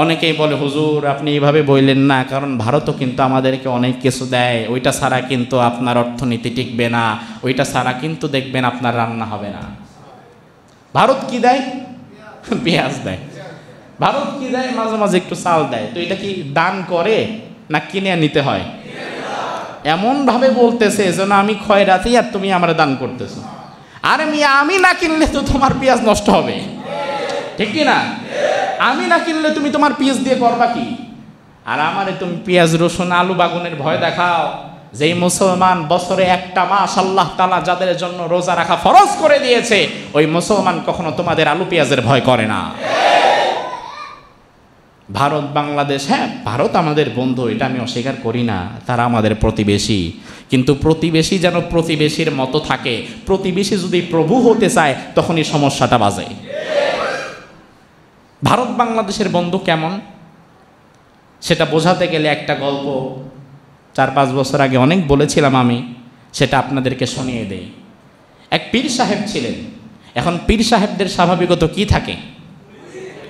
অনেকেই বলে, হুজুর আপনি এইভাবে বললেন না, কারণ ভারতও কিন্তু আমাদেরকে অনেক কিছু দেয়, ওইটা ছাড়া কিন্তু আপনার অর্থনীতি টিকবে না, ওইটা ছাড়া কিন্তু দেখবেন আপনার রান্না হবে না। ভারত কি দেয়? পেঁয়াজ দেয়। ভারত কি দেয়? মাঝে মাঝে একটু চাল দেয়। তো এটা কি দান করে না কিনে নিতে হয়? এমনভাবে বলতেছে যেন আমি খয়রাতি আর তুমি আমার দান করতেছো। আরে মিয়া, আমি না কিনলে তো তোমার পেঁয়াজ নষ্ট হবে, ঠিক কি না? আমি না কিনলে তুমি তোমার পেঁয়াজ দিয়ে করবা কি? আর আমারে তুমি পেঁয়াজ, রসুন, আলু, বাগুনের ভয় দেখাও। যেই মুসলমান বছরে একটা মাস আল্লাহ তাআলা যাদের জন্য রোজা রাখা ফরজ করে দিয়েছে, ওই মুসলমান কখনো তোমাদের আলু পেঁয়াজের ভয় করে না। ভারত, বাংলাদেশ, হ্যাঁ ভারত আমাদের বন্ধু, এটা আমি অস্বীকার করি না, তারা আমাদের প্রতিবেশী। কিন্তু প্রতিবেশী যেন প্রতিবেশীর মতো থাকে। প্রতিবেশী যদি প্রভু হতে চায় তখনই সমস্যাটা বাজে। ভারত বাংলাদেশের বন্ধু কেমন সেটা বোঝাতে গেলে একটা গল্প 4-5 বছর আগে অনেক বলেছিলাম আমি, সেটা আপনাদেরকে শুনিয়ে দেই। এক পীর সাহেব ছিলেন। এখন পীর সাহেবদের স্বাভাবিকত কি থাকে?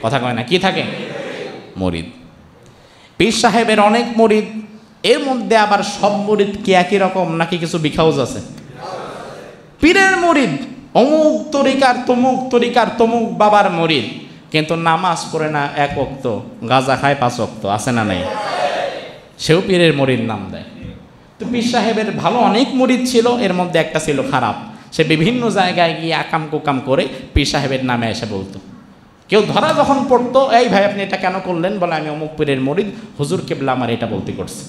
কথা কয় না, কি থাকে? মুরিদ। পীর সাহেবের অনেক মুরিদ, এর মধ্যে আবার সব মুরিদ কি একই রকম নাকি কিছু বিখাউজ আছে? পীরের মুরিদ অমুক তরিকার, তমুক তরিকার, তমুক বাবার মুরিদ, কিন্তু নামাজ পড়ে না 1 ওয়াক্ত, গাঁজা খায় 5 ওয়াক্ত, আছে না নাই? সেও পীরের মুরিদ নাম দেয়। তো পীর সাহেবের ভালো অনেক মুরিদ ছিল, এর মধ্যে একটা ছিল খারাপ। সে বিভিন্ন জায়গায় গিয়ে আকাম কুকাম করে পীর সাহেবের নামে এসে বলতো। কেউ ধরা যখন পড়তো, এই ভাই আপনি এটা কেন করলেন? বলে আমি অমুক পীরের মুরিদ, হুজুর কেবলা আমার এটা বলতে করছে।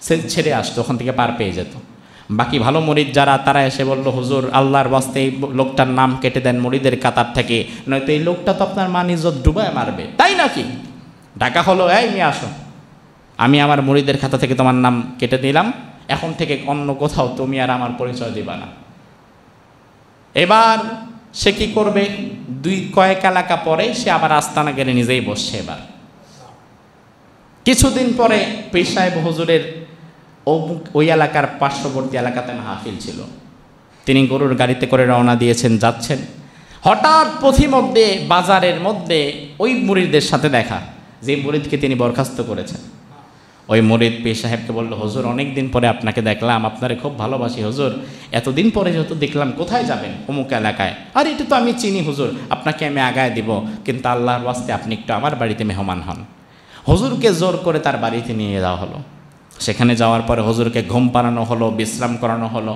সে ছেড়ে আসতো, ওখান থেকে পার পেয়ে যেত। বাকি ভালো মুরিদ যারা, তারা এসে বলল, হুজুর আল্লাহর ওয়াস্তে এই লোকটার নাম কেটে দেন মুরিদের কাতার থেকে, নয়তো এই লোকটা তো আপনার মান ইজ্জত ডুবায় মারবে। তাই নাকি? ডাকা হলো, এই নিয়ে আসো, আমি আমার মুরিদের খাতা থেকে তোমার নাম কেটে দিলাম, এখন থেকে অন্য কোথাও তুমি আর আমার পরিচয় দিবা না। এবার সে কি করবে? কয়েক এলাকা পরে সে আবার আস্তানা গেলে নিজেই বসছে। এবার কিছুদিন পরে পীর সাহেব হুজুরের ওই এলাকার পার্শ্ববর্তী এলাকাতে মাহফিল ছিল। তিনি গরুর গাড়িতে করে রওনা দিয়েছেন, যাচ্ছেন। হঠাৎ পথিমধ্যে বাজারের মধ্যে ওই মুরিদদের সাথে দেখা, যে মুরিদকে তিনি বরখাস্ত করেছেন। ওই মুরিদ পীর সাহেবকে বলল, হুজুর অনেক দিন পরে আপনাকে দেখলাম, আপনারে খুব ভালোবাসি হুজুর, এতদিন পরে যেহেতু দেখলাম, কোথায় যাবেন? অমুক এলাকায়। আর এটা তো আমি চিনি হুজুর, আপনাকে আমি আগায় দিব, কিন্তু আল্লাহর ওয়াস্তে আপনি একটু আমার বাড়িতে মেহমান হন। হুজুরকে জোর করে তার বাড়িতে নিয়ে যাওয়া হলো। সেখানে যাওয়ার পরে হুজুরকে ঘুম পাড়ানো হলো, বিশ্রাম করানো হলো,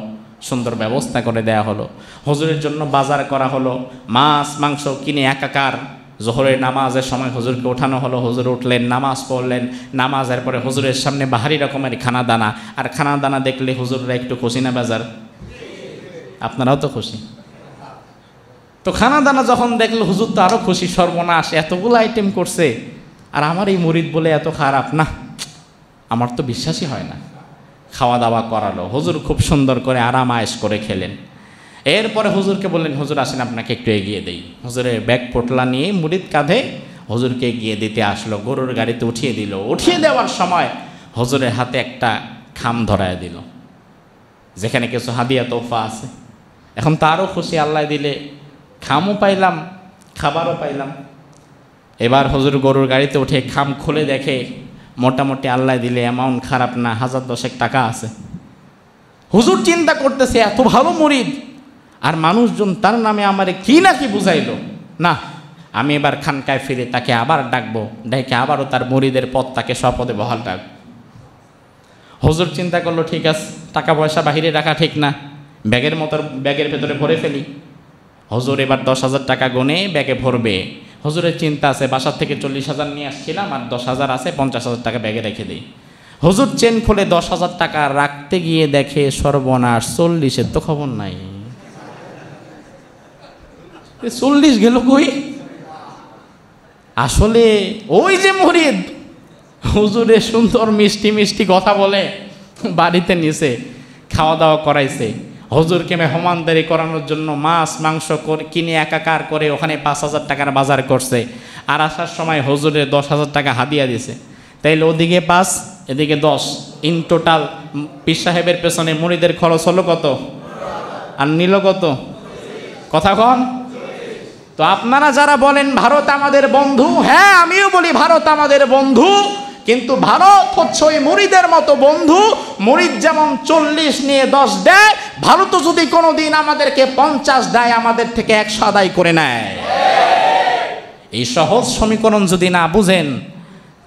সুন্দর ব্যবস্থা করে দেয়া হলো। হুজুরের জন্য বাজার করা হলো, মাছ মাংস কিনে একাকার। জোহরের নামাজের সময় হুজুরকে ওঠানো হলো, হুজুর উঠলেন, নামাজ পড়লেন। নামাজের পরে হুজুরের সামনে বাহারি রকমের খানা দানা, আর খানা দানা দেখলে হুজুররা একটু খুশি না বাজার? আপনারাও তো খুশি। তো খানা দানা যখন দেখলো হুজুর তো আরও খুশি, সর্বনাশ এতগুলো আইটেম করছে, আর আমার এই মুরিদ বলে এত খারাপ না, আমার তো বিশ্বাসই হয় না। খাওয়া দাওয়া করালো, হুজুর খুব সুন্দর করে আরাম আয়েশ করে খেলেন। এরপরে হুজুরকে বললেন, হুজুর আসেন আপনাকে একটু এগিয়ে দেই। হুজুরের ব্যাগ পোটলা নিয়ে মুরিদ কাঁধে হুজুরকে এগিয়ে দিতে আসলো, গরুর গাড়িতে উঠিয়ে দিল। উঠিয়ে দেওয়ার সময় হুজুরের হাতে একটা খাম ধরায় দিল, যেখানে কিছু হাদিয়া তোফা আছে। এখন তারও খুশি, আল্লাহ দিলে খামও পাইলাম, খাবারও পাইলাম। এবার হুজুর গরুর গাড়িতে উঠে খাম খুলে দেখে মোটামুটি আল্লাহ দিলে অ্যামাউন্ট খারাপ না, 1010 টাকা আছে। হুজুর চিন্তা করতেছে এত ভালো মুরিদ, আর মানুষজন তার নামে আমারে কি না কি বুঝাইলো। না, আমি এবার খানকায় ফিরে তাকে আবার ডাকবো, ডেকে আবারও তার মুরিদের পথ তাকে স্বপদে বহাল ডাকবো। হুজুর চিন্তা করলো ঠিক আছে, টাকা পয়সা বাহিরে রাখা ঠিক না, ব্যাগের ভেতরে ভরে ফেলি। হুজুর এবার 10,000 টাকা গুনে ব্যাগে ভরবে। হুজুরের চিন্তা আছে বাসার থেকে 40,000 নিয়ে আসছিলাম, আর 10,000 আছে, 50,000 টাকা ব্যাগে রেখে দিই। হুজুর চেন খুলে 10,000 টাকা রাখতে গিয়ে দেখে সর্বনাশ, 40-এর তো খবর নাই। 40 গেল কই? আসলে ওই যে মুরিদ হুজুরে সুন্দর মিষ্টি মিষ্টি কথা বলে বাড়িতে নিছে, খাওয়া দাওয়া করাইছে। হুজুরকে মেহমানদারি করানোর জন্য মাছ মাংস কিনে একাকার করে ওখানে 5,000 টাকার বাজার করছে, আর আসার সময় হুজুরে 10,000 টাকা হাদিয়া দিছে। তাইলে ওদিকে 5 এদিকে 10, ইন টোটাল পীর সাহেবের পেছনে মুরিদের খরচ হলো কত? আর নিল কত? কথা কন। তো আপনারা যারা বলেন ভারত আমাদের বন্ধু, হ্যাঁ আমিও বলি ভারত আমাদের বন্ধু, কিন্তু ভারত হচ্ছে ওই মুরিদের মতো বন্ধু। মুরিদ যেমন 40 নিয়ে 10 দেয়, ভারতও যদি কোনোদিন আমাদেরকে 50 দেয়, আমাদের থেকে 100 আদায় করে নেয়। এই সহজ সমীকরণ যদি না বুঝেন,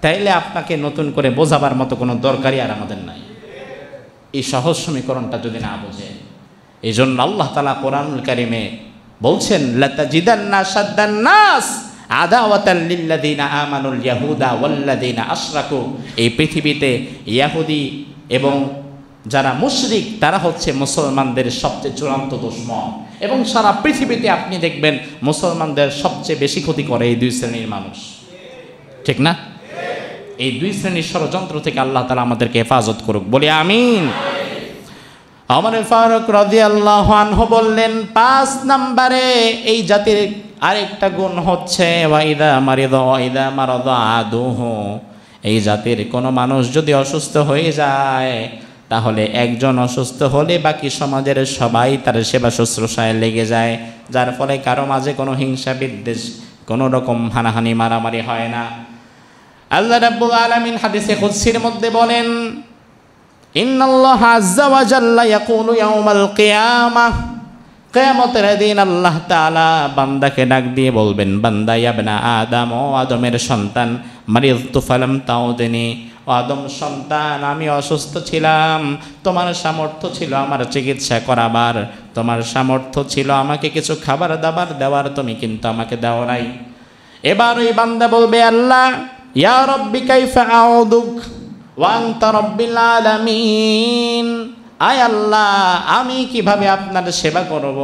তাইলে আপনাকে নতুন করে বোঝাবার মতো কোনো দরকারই আর আমাদের নাই। এই সহজ সমীকরণটা যদি না বুঝেন, এই জন্য আল্লাহ তাআলা কোরআনুল কারীমে বলছেন লাতাজিদান্না শাদ্দান নাস আদাওয়াতাল লিল্লাযিনা আমানুল ইয়াহুদা ওয়াল্লাযিনা আশরাকু। এই পৃথিবীতে ইহুদি এবং যারা মুশরিক তারা হচ্ছে মুসলমানদের সবচেয়ে চূড়ান্ত দুশমন, এবং সারা পৃথিবীতে আপনি দেখবেন মুসলমানদের সবচেয়ে বেশি ক্ষতি করে এই 2 শ্রেণীর মানুষ, ঠিক না? এই 2 শ্রেণীর ষড়যন্ত্র থেকে আল্লাহ তাআলা আমাদেরকে হেফাজত করুক, বলি আমিন। ওমর ফারুক রাদিয়াল্লাহু আনহু বললেন 5 নম্বরে এই জাতির আরেকটা গুণ হচ্ছে ওয়াইদা মারিদা ওয়াইদা মারাদা আদুহু। এই জাতির কোনো মানুষ যদি অসুস্থ হয়ে যায়, তাহলে একজন অসুস্থ হলে বাকি সমাজের সবাই তার সেবা শুশ্রূষায় লেগে যায়, যার ফলে কারো মাঝে কোনো হিংসা বিদ্বেষ, কোনো রকম হানাহানি মারামারি হয় না। আল্লাহ রাব্বুল আলামিন হাদিসে কুদসির মধ্যে বলেন, ইন্নাল্লাহা আযজা ওয়া জাল্লা ইয়াকুলু ইয়াউমাল কিয়ামাহ, কিয়ামতের দিন আল্লাহ তাআলা বান্দাকে ডাক দিয়ে বলবেন, বান্দা ইবনা আদম, ও আদমের সন্তান, মারিদতু ফালাম তাউদিনি, ও আদম সন্তান আমি অসুস্থ ছিলাম, তোমার সামর্থ্য ছিল আমার চিকিৎসা করাবার, তোমার সামর্থ্য ছিল আমাকে কিছু খাবার দাবার দেওয়ার, তুমি কিন্তু আমাকে দাও নাই। এবার ওই বান্দা বলবে, আল্লাহ ইয়া রব্বি কাইফা আউদুক ওয়া আনতা রব্বিল আলামিন, আয় আল্লাহ আমি কিভাবে আপনার সেবা করব,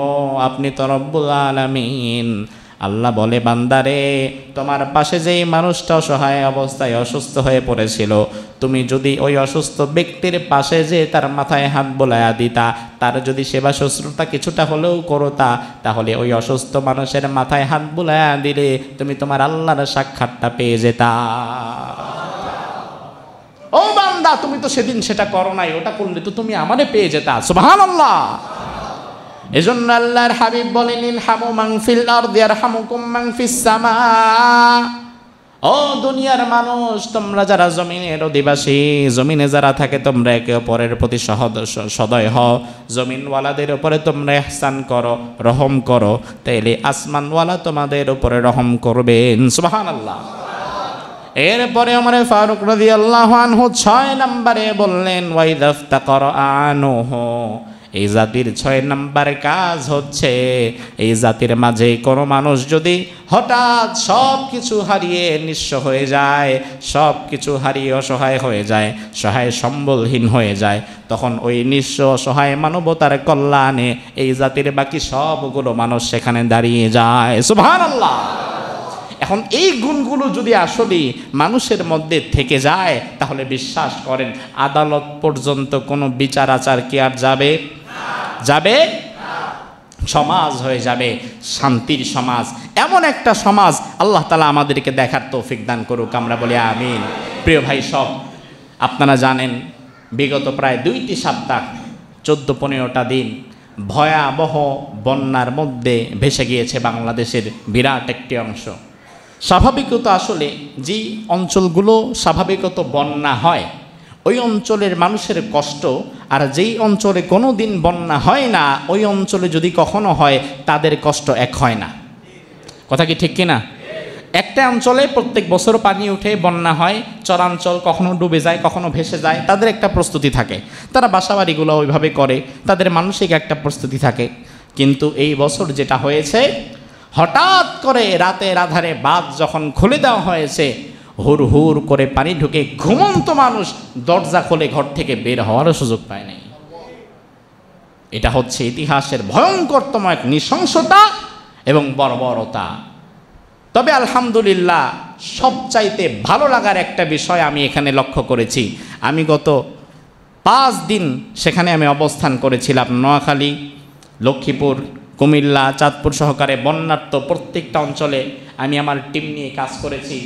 আপনি তো রব্বুল আলামিন। আল্লাহ বলে, বান্দারে তোমার পাশে যেই মানুষটা অসহায় অবস্থায় অসুস্থ হয়ে পড়েছিল, তুমি যদি ওই অসুস্থ ব্যক্তির পাশে যে তার মাথায় হাত বোলায়া দিতা, তার যদি সেবা শুশ্রূষা কিছুটা হলেও করতা, তাহলে ওই অসুস্থ মানুষের মাথায় হাত বোলায়া দিলে তুমি তোমার আল্লাহর সাক্ষাৎটা পেয়ে যেতা। ও বান্দা, তুমি তো সেদিন সেটা করো নাই, ওটা করলে তো তুমি আমারে পেয়ে যেতা। সুবহানাল্লাহ। এজন্য আল্লাহর হাবিব বলেন, ইরহামু মান ফিল আরদি ইয়ারহামুকুম মান ফিস সামা। ও দুনিয়ার মানুষ, তোমরা যারা জমিনের অধিবাসী, জমিনে যারা থাকে, তোমরা একে অপরের প্রতি সদয় হও, জমিনওয়ালাদের উপরে তোমরা ইহসান করো, রহম করো, তাইলে আসমানওয়ালা তোমাদের উপরে রহম করবেন। সুবহানাল্লাহ। এরপরে ওমর ফারুক রাদিয়াল্লাহু আনহু 6 নম্বরে বললেন, ওয়াইদাফতাকারা আনুহু। এই জাতির 6 নম্বর কাজ হচ্ছে, এই জাতির মাঝে কোনো মানুষ যদি হঠাৎ সব কিছু হারিয়ে নিঃস্ব হয়ে যায়, সব কিছু হারিয়ে অসহায় হয়ে যায়, সহায় সম্বলহীন হয়ে যায়, তখন ওই নিঃস্ব অসহায় মানবতার কল্যাণে এই জাতির বাকি সবগুলো মানুষ সেখানে দাঁড়িয়ে যায়। সুবহানাল্লাহ। এখন এই গুণগুলো যদি আসলে মানুষের মধ্যে থেকে যায়, তাহলে বিশ্বাস করেন আদালত পর্যন্ত কোনো বিচার আচার কি আর যাবে? যাবে? সমাজ হয়ে যাবে শান্তির সমাজ, এমন একটা সমাজ আল্লাহ তাআলা আমাদেরকে দেখার তৌফিক দান করুক, আমরা বলি আমিন। প্রিয় ভাই সব, আপনারা জানেন বিগত প্রায় 2টি সপ্তাহ 14-15টা দিন ভয়াবহ বন্যার মধ্যে ভেসে গিয়েছে বাংলাদেশের বিরাট একটি অংশ। স্বাভাবিকত আসলে যেই অঞ্চলগুলো স্বাভাবিকত বন্যা হয় ওই অঞ্চলের মানুষের কষ্ট, আর যেই অঞ্চলে কোনো দিন বন্যা হয় না ওই অঞ্চলে যদি কখনো হয় তাদের কষ্ট এক হয় না। কথা কি ঠিক কিনা? একটা অঞ্চলে প্রত্যেক বছর পানি উঠে বন্যা হয়, চরাঞ্চল কখনো ডুবে যায় কখনো ভেসে যায়, তাদের একটা প্রস্তুতি থাকে, তারা বাসাবাড়িগুলো ওইভাবে করে, তাদের মানসিক একটা প্রস্তুতি থাকে। কিন্তু এই বছর যেটা হয়েছে, হঠাৎ করে রাতের আধারে বাঁধ যখন খুলে দেওয়া হয়েছে, হুর হুর করে পানি ঢুকে ঘুমন্ত মানুষ দরজা খুলে ঘর থেকে বের হওয়ারও সুযোগ পায় নাই। এটা হচ্ছে ইতিহাসের ভয়ঙ্করতম এক নৃশংসতা এবং বর্বরতা। তবে আলহামদুলিল্লাহ সবচাইতে ভালো লাগার একটা বিষয় আমি এখানে লক্ষ্য করেছি। আমি গত 5 দিন সেখানে আমি অবস্থান করেছিলাম। নোয়াখালী, লক্ষ্মীপুর, কুমিল্লা, চাঁদপুর সহকারে বন্যার্ত প্রত্যেকটা অঞ্চলে আমি আমার টিম নিয়ে কাজ করেছি,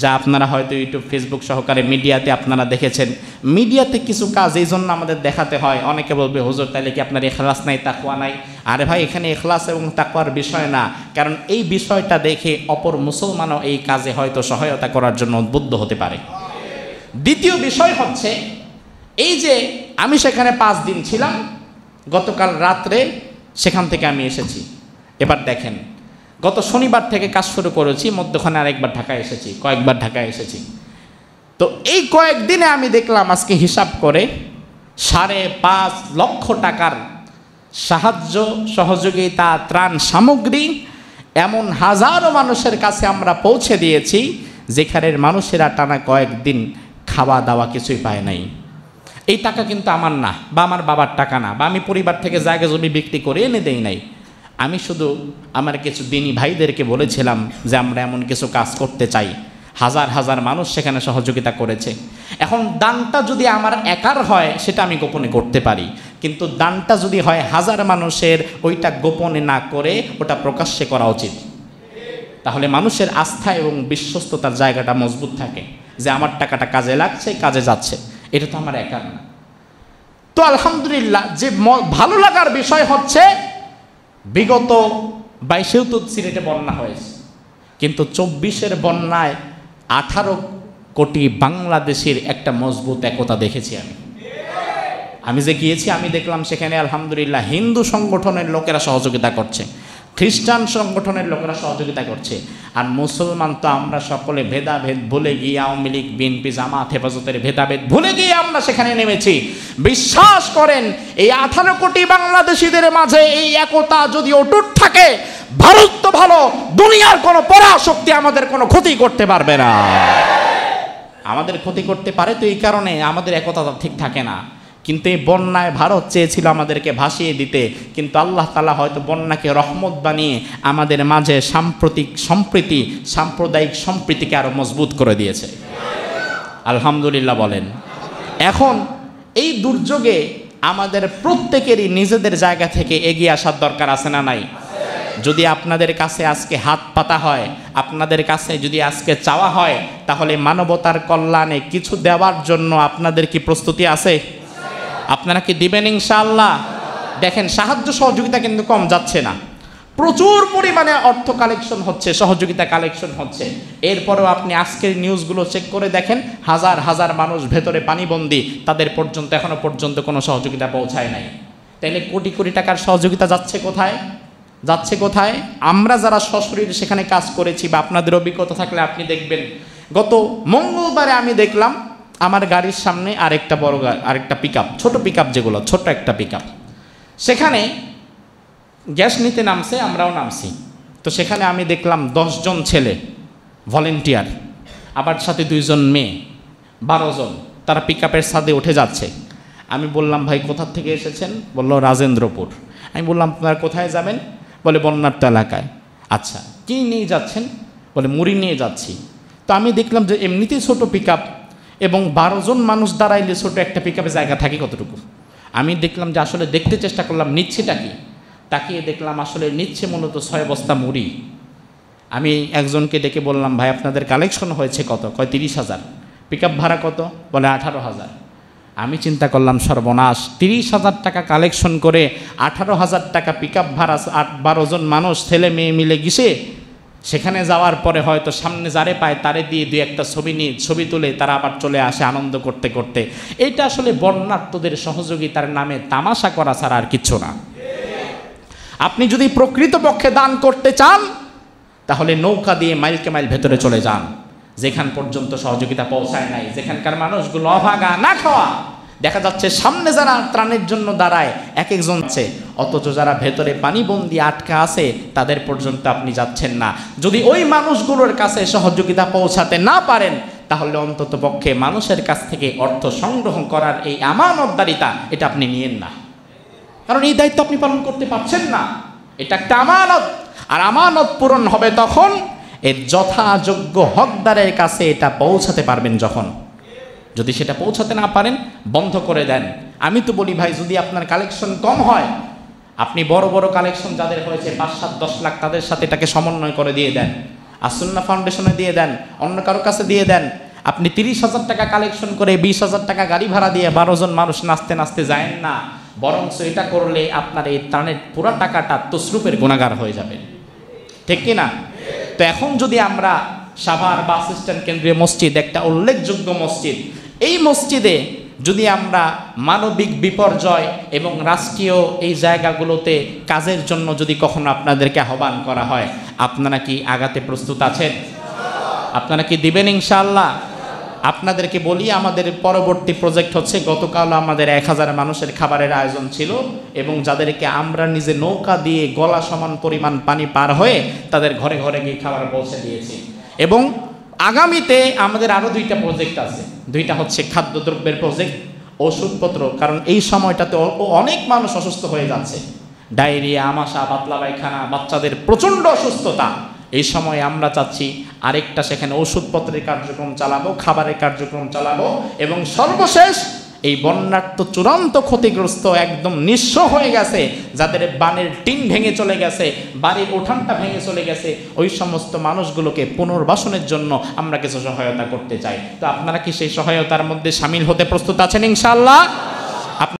যা আপনারা হয়তো ইউটিউব, ফেসবুক সহকারে মিডিয়াতে আপনারা দেখেছেন। মিডিয়াতে কিছু কাজ এই জন্য আমাদের দেখাতে হয়। অনেকে বলবে হুজুর তাহলে কি আপনার এখলাস নাই, তাকওয়া নাই? আরে ভাই, এখানে এখলাস এবং তাকওয়ার বিষয় না, কারণ এই বিষয়টা দেখে অপর মুসলমানও এই কাজে হয়তো সহায়তা করার জন্য উদ্বুদ্ধ হতে পারে। দ্বিতীয় বিষয় হচ্ছে এই যে আমি সেখানে 5 দিন ছিলাম, গতকাল রাত্রে সেখান থেকে আমি এসেছি। এবার দেখেন, গত শনিবার থেকে কাজ শুরু করেছি, মধ্যখানে আরেকবার ঢাকায় এসেছি, কয়েকবার ঢাকায় এসেছি। তো এই কয়েকদিনে আমি দেখলাম আজকে হিসাব করে 5.5 লক্ষ টাকার সাহায্য, সহযোগিতা, ত্রাণ সামগ্রী এমন হাজারো মানুষের কাছে আমরা পৌঁছে দিয়েছি যেখানের মানুষেরা টানা কয়েকদিন খাওয়া দাওয়া কিছুই পায় নাই। এই টাকা কিন্তু আমার না, বা আমার বাবার টাকা না, বা আমি পরিবার থেকে জায়গা জমি বিক্রি করে এনে দেই নাই। আমি শুধু আমার কিছু দিনী ভাইদেরকে বলেছিলাম যে আমরা এমন কিছু কাজ করতে চাই। হাজার হাজার মানুষ সেখানে সহযোগিতা করেছে। এখন দানটা যদি আমার একার হয় সেটা আমি গোপনে করতে পারি, কিন্তু দানটা যদি হয় হাজার মানুষের, ওইটা গোপনে না করে ওটা প্রকাশ্যে করা উচিত। তাহলে মানুষের আস্থা এবং বিশ্বস্ততার জায়গাটা মজবুত থাকে যে আমার টাকাটা কাজে লাগছে, কাজে যাচ্ছে, এটা তো আমার একার না। তো আলহামদুলিল্লাহ, যে ভালো লাগার বিষয় হচ্ছে বিগত 22-এও তো সিলেটে বন্যা হয়েছে, কিন্তু 24-এর বন্যায় 18 কোটি বাংলাদেশের একটা মজবুত একতা দেখেছি আমি যে গিয়েছি, আমি দেখলাম সেখানে আলহামদুলিল্লাহ হিন্দু সংগঠনের লোকেরা সহযোগিতা করছে, খ্রিস্টান সংগঠনের লোকেরা সহযোগিতা করছে, আর মুসলমান তো আমরা সকলে ভেদাভেদ ভুলে গিয়ে, আওয়ামী লীগ, বিএনপি, জামাত, হেফাজতের ভেদাভেদ ভুলে গিয়ে আমরা সেখানে নেমেছি। বিশ্বাস করেন, এই 18 কোটি বাংলাদেশিদের মাঝে এই একতা যদি অটুট থাকে, ভারত তো ভালো, দুনিয়ার কোনো পরাশক্তি আমাদের কোনো ক্ষতি করতে পারবে না। আমাদের ক্ষতি করতে পারে তো এই কারণে আমাদের একতা ঠিক থাকে না। কিন্তু এই বন্যায় ভারত চেয়েছিল আমাদেরকে ভাসিয়ে দিতে, কিন্তু আল্লাহ তাআলা হয়তো বন্যাকে রহমত বানিয়ে আমাদের মাঝে সম্প্রীতি, সাম্প্রদায়িক সম্প্রীতিকে আরো মজবুত করে দিয়েছে। আলহামদুলিল্লাহ বলেন। এখন এই দুর্যোগে আমাদের প্রত্যেকেরই নিজেদের জায়গা থেকে এগিয়ে আসার দরকার আছে না নাই? যদি আপনাদের কাছে আজকে হাত পাতা হয়, আপনাদের কাছে যদি আজকে চাওয়া হয়, তাহলে মানবতার কল্যাণে কিছু দেওয়ার জন্য আপনাদের কি প্রস্তুতি আছে? আপনারা কি দিবেন ইনশাআল্লাহ? দেখেন, সাহায্য সহযোগিতা কিন্তু কম যাচ্ছে না, প্রচুর পরিমাণে অর্থ কালেকশন হচ্ছে, সহযোগিতা কালেকশন হচ্ছে। এরপরেও আপনি আজকের নিউজগুলো চেক করে দেখেন, হাজার হাজার মানুষ ভেতরে পানিবন্দী, তাদের পর্যন্ত এখনো পর্যন্ত কোনো সহযোগিতা পৌঁছায় নাই। তাইলে কোটি কোটি টাকার সহযোগিতা যাচ্ছে কোথায়? যাচ্ছে কোথায়? আমরা যারা সশরীর সেখানে কাজ করেছি, বা আপনাদের অভিজ্ঞতা থাকলে আপনি দেখবেন, গত মঙ্গলবারে আমি দেখলাম আমার গাড়ির সামনে আরেকটা বড় আরেকটা পিকআপ, ছোট পিকআপ, যেগুলো ছোট একটা পিকআপ, সেখানে গ্যাস নিতে নামছে, আমরাও নামছি। তো সেখানে আমি দেখলাম 10 জন ছেলে ভলেন্টিয়ার, আবার সাথে 2 জন মেয়ে, 12 জন, তারা পিকআপের ছাদে উঠে যাচ্ছে। আমি বললাম, ভাই কোথা থেকে এসেছেন? বললো রাজেন্দ্রপুর। আমি বললাম, আপনারা কোথায় যাবেন? বলে বন্যার্ত এলাকায়। আচ্ছা, কী নিয়ে যাচ্ছেন? বলে মুড়ি নিয়ে যাচ্ছি। তো আমি দেখলাম যে এমনিতেই ছোট পিকআপ, এবং 12 জন মানুষ দাঁড়াইলে ছোট একটা পিকআপে জায়গা থাকে কতটুকু? আমি দেখলাম যে আসলে দেখতে চেষ্টা করলাম নিচ্ছেটা কি, তাকিয়ে দেখলাম আসলে নিচ্ছে মূলত 6 বস্তা মুড়ি। আমি একজনকে ডেকে বললাম, ভাই আপনাদের কালেকশন হয়েছে কত? কয় 30,000। পিকআপ ভাড়া কত? বলে 18,000। আমি চিন্তা করলাম সর্বনাশ, 30,000 টাকা কালেকশন করে 18,000 টাকা পিক আপ ভাড়া, 8-12 জন মানুষ ছেলে মেয়ে মিলে গিয়ে সেখানে যাওয়ার পরে হয়তো সামনে যারে পায় তারে দিয়ে দুই একটা ছবি তুলে তারা আবার চলে আসে আনন্দ করতে করতে। এটা আসলে বন্যার্তদের সহযোগিতার নামে তামাশা করা ছাড়া আর কিচ্ছু না। আপনি যদি প্রকৃতপক্ষে দান করতে চান তাহলে নৌকা দিয়ে মাইলকে মাইল ভেতরে চলে যান, যেখান পর্যন্ত সহযোগিতা পৌঁছায় নাই, যেখানকার মানুষগুলো অভাগা না খাওয়া। দেখা যাচ্ছে সামনে যারা ত্রাণের জন্য দাঁড়ায় এক একজন আছে, অথচ যারা ভেতরে পানিবন্দি আটকা আছে তাদের পর্যন্ত আপনি যাচ্ছেন না। যদি ওই মানুষগুলোর কাছে সহযোগিতা পৌঁছাতে না পারেন তাহলে অন্তত পক্ষে মানুষের কাছ থেকে অর্থ সংগ্রহ করার এই আমানতদারিতা এটা আপনি নিয়েন না, কারণ এই দায়িত্ব আপনি পালন করতে পারছেন না। এটা একটা আমানত, আর আমানত পূরণ হবে তখন এর যথাযোগ্য হকদারের কাছে এটা পৌঁছাতে পারবেন যখন। যদি সেটা পৌঁছাতে না পারেন বন্ধ করে দেন। আমি তো বলি ভাই, যদি আপনার কালেকশন কম হয় আপনি বড় বড় কালেকশন যাদের হয়েছে 5-7-10 লাখ তাদের সাথে এটাকে সমন্বয় করে দিয়ে দেন, আসুন্নাহ ফাউন্ডেশনে দিয়ে দেন, অন্য কারো কাছে দিয়ে দেন। আপনি 30,000 টাকা কালেকশন করে 20,000 টাকা গাড়ি ভাড়া দিয়ে 12 জন মানুষ নাচতে নাচতে যায়েন না, বরঞ্চ এটা করলে আপনার এই ত্রাণের পুরো টাকাটা তসরুপের গুণাগার হয়ে যাবে, ঠিক কি না? তো এখন যদি আমরা সাভার বাস স্ট্যান্ড কেন্দ্রীয় মসজিদ একটা উল্লেখযোগ্য মসজিদ, এই মসজিদে যদি আমরা মানবিক বিপর্যয় এবং রাষ্ট্রীয় এই জায়গাগুলোতে কাজের জন্য যদি কখনো আপনাদেরকে আহ্বান করা হয়, আপনারা কি আগাতে প্রস্তুত আছেন? আপনারা কি দিবেন ইনশাআল্লাহ? আপনাদেরকে বলি, আমাদের পরবর্তী প্রজেক্ট হচ্ছে, গতকাল আমাদের 1000 মানুষের খাবারের আয়োজন ছিল এবং যাদেরকে আমরা নিজে নৌকা দিয়ে গলা সমান পরিমাণ পানি পার হয়ে তাদের ঘরে ঘরে গিয়ে খাবার পৌঁছে দিয়েছি। এবং আগামীতে আমাদের আরও 2টা প্রজেক্ট আছে। 2টা হচ্ছে খাদ্যদ্রব্যের প্রজেক্ট, ওষুধপত্র, কারণ এই সময়টাতে অনেক মানুষ অসুস্থ হয়ে যাচ্ছে, ডায়রিয়া, আমাশা, পাতলা পায়খানা, বাচ্চাদের প্রচণ্ড অসুস্থতা। এই সময় আমরা চাচ্ছি আরেকটা সেখানে ওষুধপত্রের কার্যক্রম চালাবো, খাবারের কার্যক্রম চালাবো, এবং সর্বশেষ এই বন্যার্ত চূড়ান্ত ক্ষতিগ্রস্ত একদম নিঃস্ব হয়ে গেছে, যাদের বানের টিন ভেঙে চলে গেছে, বাড়ির উঠানটা ভেঙে চলে গেছে, ওই সমস্ত মানুষগুলোকে পুনর্বাসনের জন্য আমরা কিছু সহায়তা করতে চাই। তো আপনারা কি সেই সহায়তার মধ্যে সামিল হতে প্রস্তুত আছেন ইনশাআল্লাহ?